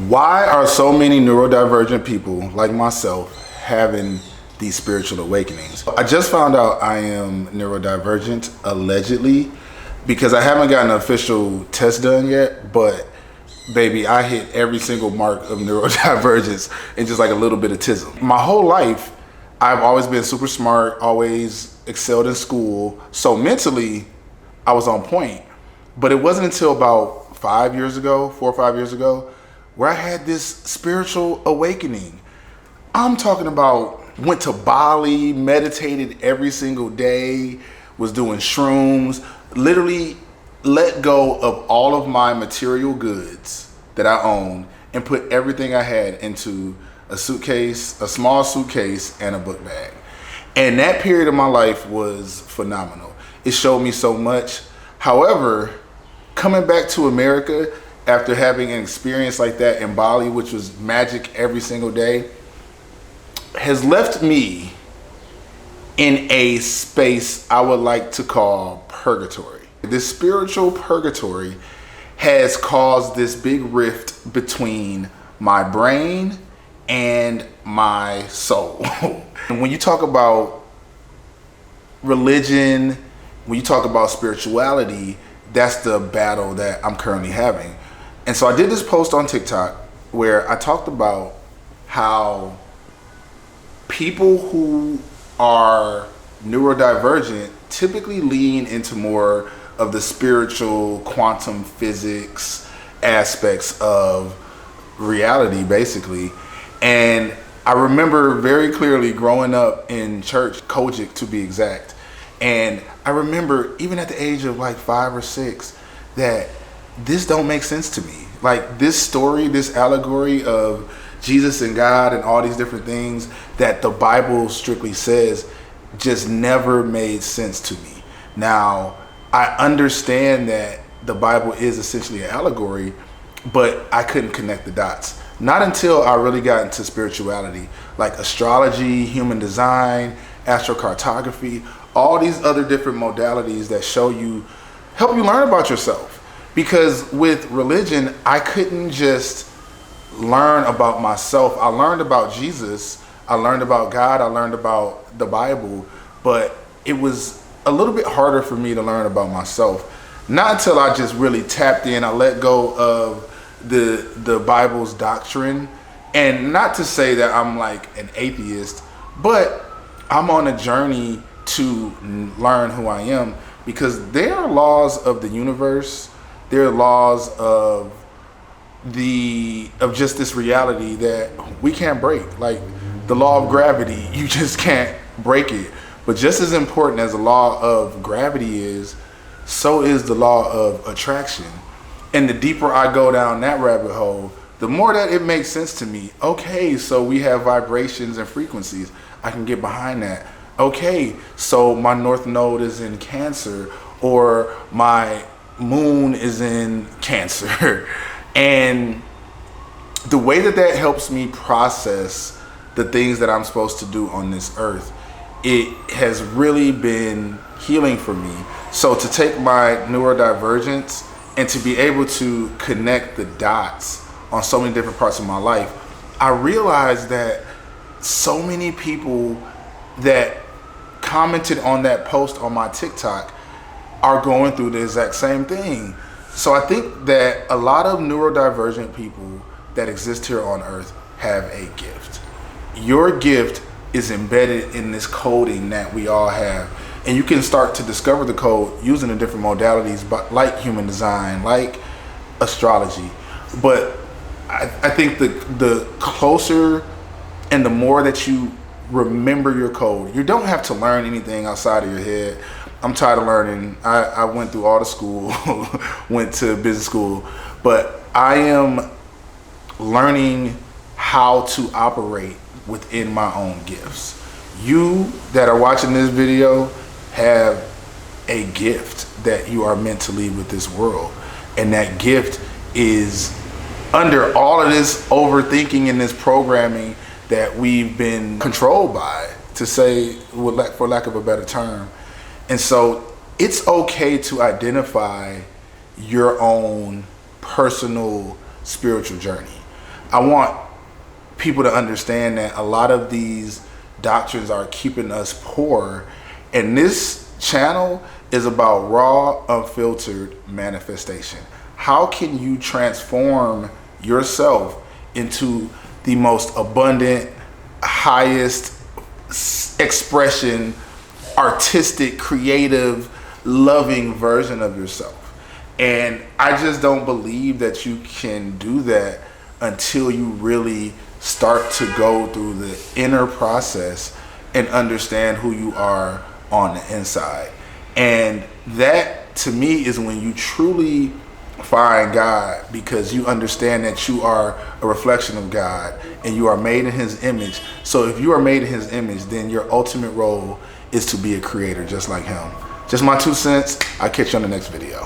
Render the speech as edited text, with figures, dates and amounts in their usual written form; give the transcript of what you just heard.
Why are so many neurodivergent people like myself having these spiritual awakenings? I just found out I am neurodivergent, allegedly, because I haven't gotten an official test done yet, but baby, I hit every single mark of neurodivergence and just like a little bit of autism. My whole life, I've always been super smart, always excelled in school. So mentally, I was on point. But it wasn't until about 5 years ago, 4 or 5 years ago, where I had this spiritual awakening. I'm talking about went to Bali, meditated every single day, was doing shrooms, literally let go of all of my material goods that I own and put everything I had into a suitcase, a small suitcase, and a book bag. And that period of my life was phenomenal. It showed me so much. However, coming back to America after having an experience like that in Bali, which was magic every single day, has left me in a space I would like to call purgatory. This spiritual purgatory has caused this big rift between my brain and my soul. And when you talk about religion, when you talk about spirituality, that's the battle that I'm currently having. And so I did this post on TikTok where I talked about how people who are neurodivergent typically lean into more of the spiritual quantum physics aspects of reality, basically. And I remember very clearly growing up in church, Kojic to be exact. And I remember even at the age of like 5 or 6 that this don't make sense to me. Like this story, this allegory of Jesus and God and all these different things that the Bible strictly says just never made sense to me. Now, I understand that the Bible is essentially an allegory, but I couldn't connect the dots. Not until I really got into spirituality, like astrology, human design, astrocartography, all these other different modalities that help you learn about yourself. Because with religion, I couldn't just learn about myself. I learned about Jesus, I learned about God, I learned about the Bible, but it was a little bit harder for me to learn about myself. Not until I just really tapped in, I let go of the Bible's doctrine. And not to say that I'm like an atheist, but I'm on a journey to learn who I am, because there are laws of the universe, there are laws of just this reality that we can't break. Like the law of gravity, you just can't break it. But just as important as the law of gravity is, so is the law of attraction. And the deeper I go down that rabbit hole, the more that it makes sense to me. Okay, so we have vibrations and frequencies. I can get behind that. Okay, so my north node is in Cancer, or my moon is in Cancer. And the way that helps me process the things that I'm supposed to do on this earth, it has really been healing for me. So to take my neurodivergence and to be able to connect the dots on so many different parts of my life, I realized that so many people that commented on that post on my TikTok are going through the exact same thing. So I think that a lot of neurodivergent people that exist here on earth have a gift. Your gift is embedded in this coding that we all have. And you can start to discover the code using the different modalities, but like human design, like astrology. But I think the closer and the more that you remember your code, you don't have to learn anything outside of your head. I'm tired of learning. I went through all the school, went to business school, but I am learning how to operate within my own gifts. You that are watching this video have a gift that you are meant to leave with this world. And that gift is under all of this overthinking and this programming that we've been controlled by, to say, for lack of a better term. And so it's okay to identify your own personal spiritual journey. I want people to understand that a lot of these doctrines are keeping us poor, and this channel is about raw, unfiltered manifestation. How can you transform yourself into the most abundant, highest expression, artistic, creative, loving version of yourself? And I just don't believe that you can do that until you really start to go through the inner process and understand who you are on the inside. And that, to me, is when you truly find God, because you understand that you are a reflection of God and you are made in his image. So if you are made in his image, then your ultimate role is to be a creator just like him. Just my 2 cents. I'll catch you on the next video.